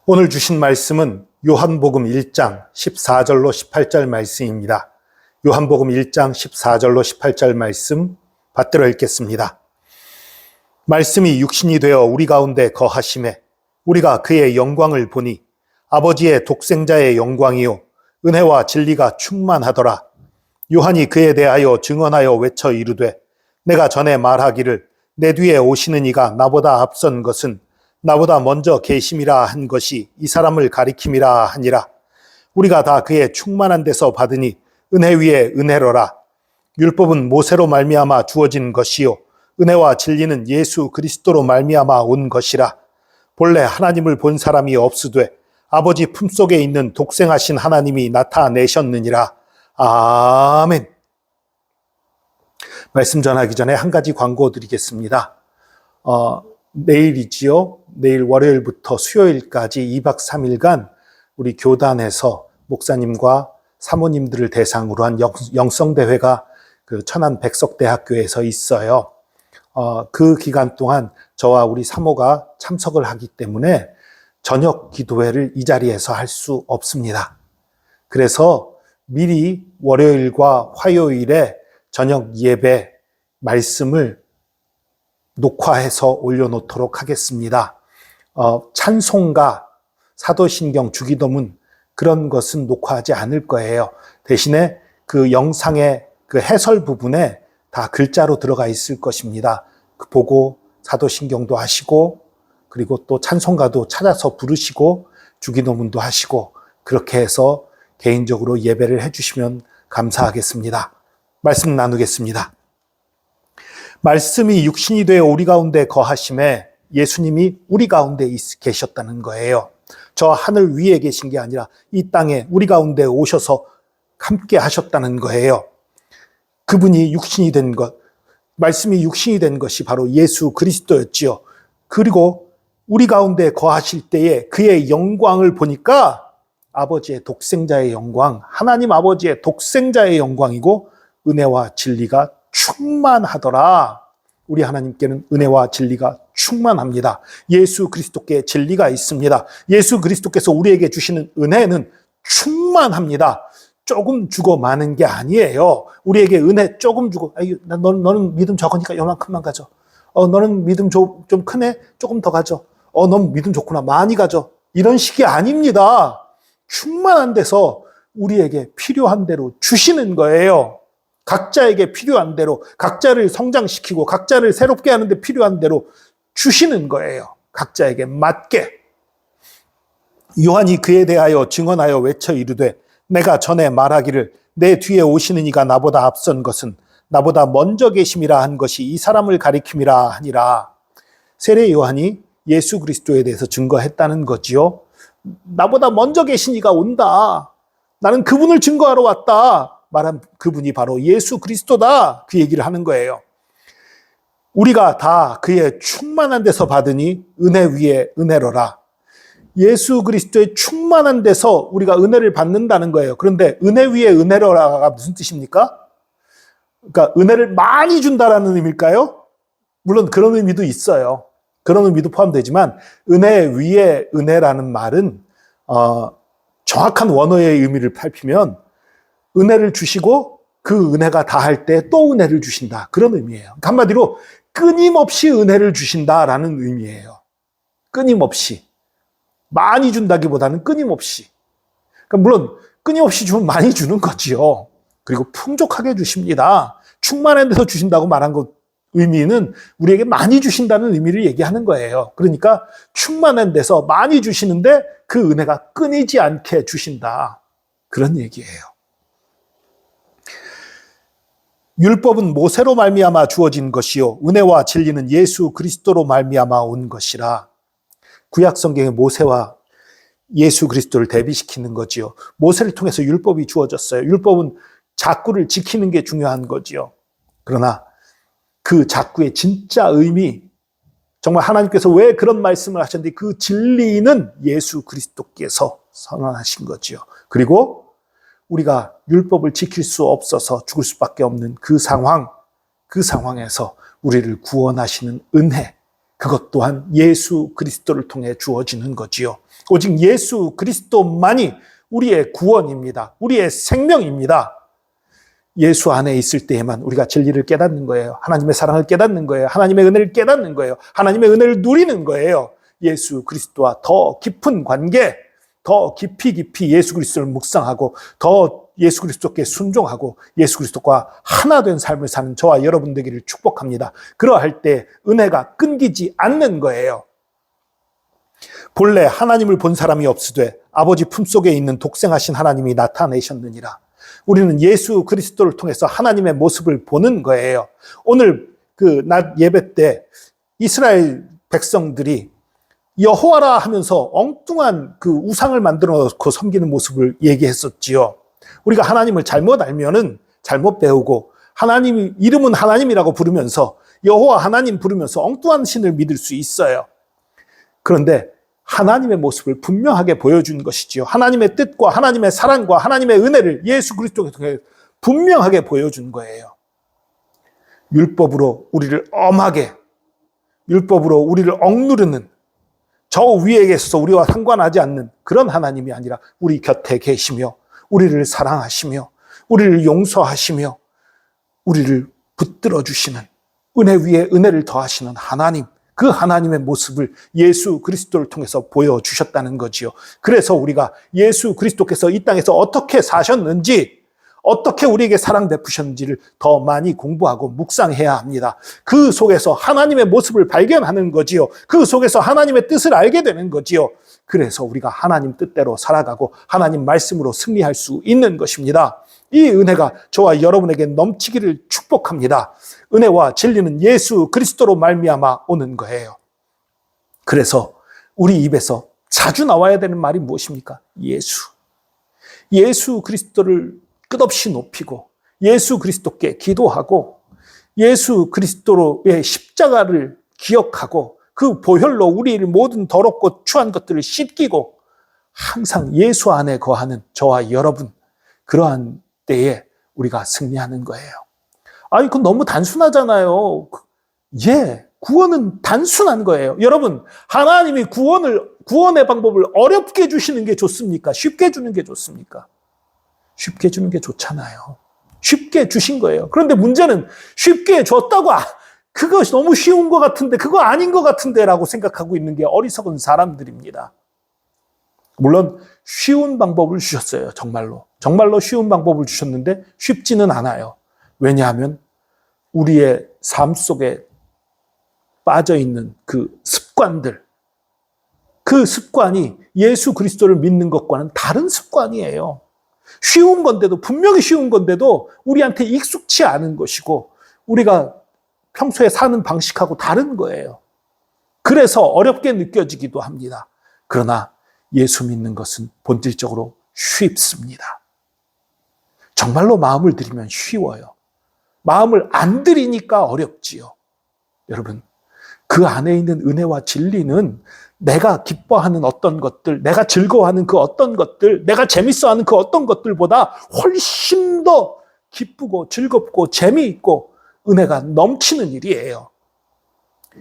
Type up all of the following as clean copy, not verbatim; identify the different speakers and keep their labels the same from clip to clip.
Speaker 1: 오늘 주신 말씀은 요한복음 1장 14절로 18절 말씀입니다. 요한복음 1장 14절로 18절 말씀 받들어 읽겠습니다. 말씀이 육신이 되어 우리 가운데 거하심에 우리가 그의 영광을 보니 아버지의 독생자의 영광이요 은혜와 진리가 충만하더라. 요한이 그에 대하여 증언하여 외쳐 이르되 내가 전에 말하기를 내 뒤에 오시는 이가 나보다 앞선 것은 나보다 먼저 계심이라 한 것이 이 사람을 가리킴이라 하니라. 우리가 다 그의 충만한 데서 받으니 은혜 위에 은혜로라. 율법은 모세로 말미암아 주어진 것이요 은혜와 진리는 예수 그리스도로 말미암아 온 것이라. 본래 하나님을 본 사람이 없으되 아버지 품속에 있는 독생하신 하나님이 나타내셨느니라. 아멘. 말씀 전하기 전에 한 가지 광고 드리겠습니다. 내일이지요. 내일 월요일부터 수요일까지 2박 3일간 우리 교단에서 목사님과 사모님들을 대상으로 한 영성대회가 그 천안 백석대학교에서 있어요. 그 기간 동안 저와 우리 사모가 참석을 하기 때문에 저녁 기도회를 이 자리에서 할 수 없습니다. 그래서 미리 월요일과 화요일에 저녁 예배 말씀을 녹화해서 올려놓도록 하겠습니다. 찬송가, 사도신경, 주기도문 그런 것은 녹화하지 않을 거예요. 대신에 그 영상의 그 해설 부분에 다 글자로 들어가 있을 것입니다. 보고 사도신경도 하시고 그리고 또 찬송가도 찾아서 부르시고 주기도문도 하시고 그렇게 해서 개인적으로 예배를 해주시면 감사하겠습니다. 말씀 나누겠습니다. 말씀이 육신이 되어 우리 가운데 거하심에 예수님이 우리 가운데 계셨다는 거예요. 저 하늘 위에 계신 게 아니라 이 땅에 우리 가운데 오셔서 함께 하셨다는 거예요. 그분이 육신이 된 것, 말씀이 육신이 된 것이 바로 예수 그리스도였지요. 그리고 우리 가운데 거하실 때에 그의 영광을 보니까 아버지의 독생자의 영광, 하나님 아버지의 독생자의 영광이고 은혜와 진리가 충만하더라. 우리 하나님께는 은혜와 진리가 충만합니다. 예수 그리스도께 진리가 있습니다. 예수 그리스도께서 우리에게 주시는 은혜는 충만합니다. 조금 주고 마는 게 아니에요. 우리에게 은혜 조금 주고, 너는 믿음 적으니까 요만큼만 가져. 너는 믿음 좀 크네? 조금 더 가져. 넌 믿음 좋구나. 많이 가져. 이런 식이 아닙니다. 충만한 데서 우리에게 필요한 대로 주시는 거예요. 각자에게 필요한 대로, 각자를 성장시키고 각자를 새롭게 하는데 필요한 대로 주시는 거예요. 각자에게 맞게. 요한이 그에 대하여 증언하여 외쳐 이르되 내가 전에 말하기를 내 뒤에 오시는 이가 나보다 앞선 것은 나보다 먼저 계심이라 한 것이 이 사람을 가리킴이라 하니라. 세례 요한이 예수 그리스도에 대해서 증거했다는 거지요. 나보다 먼저 계신 이가 온다. 나는 그분을 증거하러 왔다. 말한 그분이 바로 예수 그리스도다. 그 얘기를 하는 거예요. 우리가 다 그의 충만한 데서 받으니 은혜 위에 은혜로라. 예수 그리스도의 충만한 데서 우리가 은혜를 받는다는 거예요. 그런데 은혜 위에 은혜로라가 무슨 뜻입니까? 그러니까 은혜를 많이 준다라는 의미일까요? 물론 그런 의미도 있어요. 그런 의미도 포함되지만 은혜 위에 은혜라는 말은 정확한 원어의 의미를 살피면 은혜를 주시고 그 은혜가 다할 때 또 은혜를 주신다. 그런 의미예요. 한마디로 끊임없이 은혜를 주신다라는 의미예요. 끊임없이. 많이 준다기보다는 끊임없이. 그러니까 물론 끊임없이 주면 많이 주는 거지요. 그리고 풍족하게 주십니다. 충만한 데서 주신다고 말한 것 의미는 우리에게 많이 주신다는 의미를 얘기하는 거예요. 그러니까 충만한 데서 많이 주시는데 그 은혜가 끊이지 않게 주신다. 그런 얘기예요. 율법은 모세로 말미암아 주어진 것이요 은혜와 진리는 예수 그리스도로 말미암아 온 것이라. 구약 성경에 모세와 예수 그리스도를 대비시키는 거지요. 모세를 통해서 율법이 주어졌어요. 율법은 잣구를 지키는 게 중요한 거지요. 그러나 그 잣구의 진짜 의미, 정말 하나님께서 왜 그런 말씀을 하셨는데 그 진리는 예수 그리스도께서 선언하신 거지요. 그리고 우리가 율법을 지킬 수 없어서 죽을 수밖에 없는 그 상황에서 우리를 구원하시는 은혜, 그것 또한 예수 그리스도를 통해 주어지는 거지요. 오직 예수 그리스도만이 우리의 구원입니다. 우리의 생명입니다. 예수 안에 있을 때에만 우리가 진리를 깨닫는 거예요. 하나님의 사랑을 깨닫는 거예요. 하나님의 은혜를 깨닫는 거예요. 하나님의 은혜를 누리는 거예요. 예수 그리스도와 더 깊은 관계, 더 깊이 예수 그리스도를 묵상하고 더 예수 그리스도께 순종하고 예수 그리스도와 하나 된 삶을 사는 저와 여러분 되기를 축복합니다. 그러할 때 은혜가 끊기지 않는 거예요. 본래 하나님을 본 사람이 없으되 아버지 품속에 있는 독생하신 하나님이 나타내셨느니라. 우리는 예수 그리스도를 통해서 하나님의 모습을 보는 거예요. 오늘 그 낮 예배 때 이스라엘 백성들이 여호와라 하면서 엉뚱한 그 우상을 만들어 놓고 섬기는 모습을 얘기했었지요. 우리가 하나님을 잘못 알면은 잘못 배우고 하나님 이름은 하나님이라고 부르면서 여호와 하나님 부르면서 엉뚱한 신을 믿을 수 있어요. 그런데 하나님의 모습을 분명하게 보여준 것이지요. 하나님의 뜻과 하나님의 사랑과 하나님의 은혜를 예수 그리스도를 통해 분명하게 보여준 거예요. 율법으로 우리를 엄하게, 율법으로 우리를 억누르는 저 위에 계셔서 우리와 상관하지 않는 그런 하나님이 아니라 우리 곁에 계시며 우리를 사랑하시며 우리를 용서하시며 우리를 붙들어 주시는 은혜 위에 은혜를 더하시는 하나님, 그 하나님의 모습을 예수 그리스도를 통해서 보여주셨다는 거지요. 그래서 우리가 예수 그리스도께서 이 땅에서 어떻게 사셨는지, 어떻게 우리에게 사랑 베푸셨는지를 더 많이 공부하고 묵상해야 합니다. 그 속에서 하나님의 모습을 발견하는 거지요. 그 속에서 하나님의 뜻을 알게 되는 거지요. 그래서 우리가 하나님 뜻대로 살아가고 하나님 말씀으로 승리할 수 있는 것입니다. 이 은혜가 저와 여러분에게 넘치기를 축복합니다. 은혜와 진리는 예수 그리스도로 말미암아 오는 거예요. 그래서 우리 입에서 자주 나와야 되는 말이 무엇입니까? 예수 그리스도를 끝없이 높이고 예수 그리스도께 기도하고 예수 그리스도의 십자가를 기억하고 그 보혈로 우리를 모든 더럽고 추한 것들을 씻기고 항상 예수 안에 거하는 저와 여러분, 그러한 때에 우리가 승리하는 거예요. 아니, 그건 너무 단순하잖아요. 구원은 단순한 거예요. 여러분, 하나님이 구원의 방법을 어렵게 주시는 게 좋습니까? 쉽게 주는 게 좋습니까? 쉽게 주는 게 좋잖아요. 쉽게 주신 거예요. 그런데 문제는 쉽게 줬다고 그것이 너무 쉬운 것 같은데 그거 아닌 것 같은데 라고 생각하고 있는 게 어리석은 사람들입니다. 물론 쉬운 방법을 주셨어요. 정말로 쉬운 방법을 주셨는데 쉽지는 않아요. 왜냐하면 우리의 삶 속에 빠져있는 그 습관들, 그 습관이 예수 그리스도를 믿는 것과는 다른 습관이에요. 쉬운 건데도, 분명히 쉬운 건데도 우리한테 익숙치 않은 것이고 우리가 평소에 사는 방식하고 다른 거예요. 그래서 어렵게 느껴지기도 합니다. 그러나 예수 믿는 것은 본질적으로 쉽습니다. 정말로 마음을 들이면 쉬워요. 마음을 안 들이니까 어렵지요. 여러분, 그 안에 있는 은혜와 진리는 내가 기뻐하는 어떤 것들, 내가 즐거워하는 그 어떤 것들, 내가 재밌어하는 그 어떤 것들보다 훨씬 더 기쁘고 즐겁고 재미있고 은혜가 넘치는 일이에요.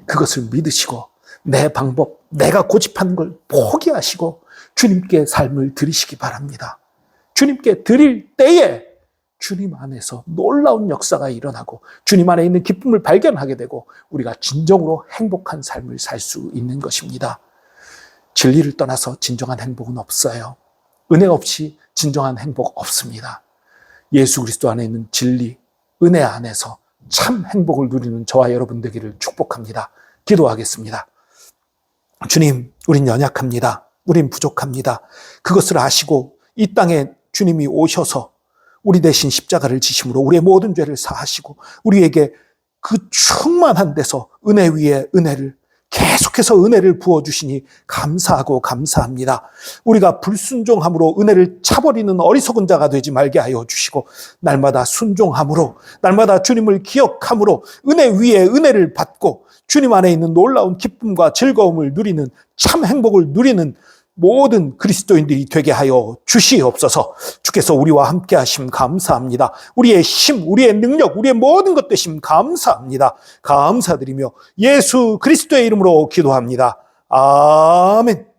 Speaker 1: 그것을 믿으시고 내 방법, 내가 고집하는 걸 포기하시고 주님께 삶을 드리시기 바랍니다. 주님께 드릴 때에 주님 안에서 놀라운 역사가 일어나고 주님 안에 있는 기쁨을 발견하게 되고 우리가 진정으로 행복한 삶을 살 수 있는 것입니다. 진리를 떠나서 진정한 행복은 없어요. 은혜 없이 진정한 행복 없습니다. 예수 그리스도 안에 있는 진리, 은혜 안에서 참 행복을 누리는 저와 여러분 되기를 축복합니다. 기도하겠습니다. 주님, 우린 연약합니다. 우린 부족합니다. 그것을 아시고 이 땅에 주님이 오셔서 우리 대신 십자가를 지심으로 우리의 모든 죄를 사하시고 우리에게 그 충만한 데서 은혜 위에 은혜를 계속해서 은혜를 부어주시니 감사하고 감사합니다. 우리가 불순종함으로 은혜를 차버리는 어리석은 자가 되지 말게 하여 주시고 날마다 순종함으로 날마다 주님을 기억함으로 은혜 위에 은혜를 받고 주님 안에 있는 놀라운 기쁨과 즐거움을 누리는 참 행복을 누리는 모든 그리스도인들이 되게 하여 주시옵소서. 주께서 우리와 함께 하심 감사합니다. 우리의 힘, 우리의 능력, 우리의 모든 것 되심 감사합니다. 감사드리며 예수 그리스도의 이름으로 기도합니다. 아멘.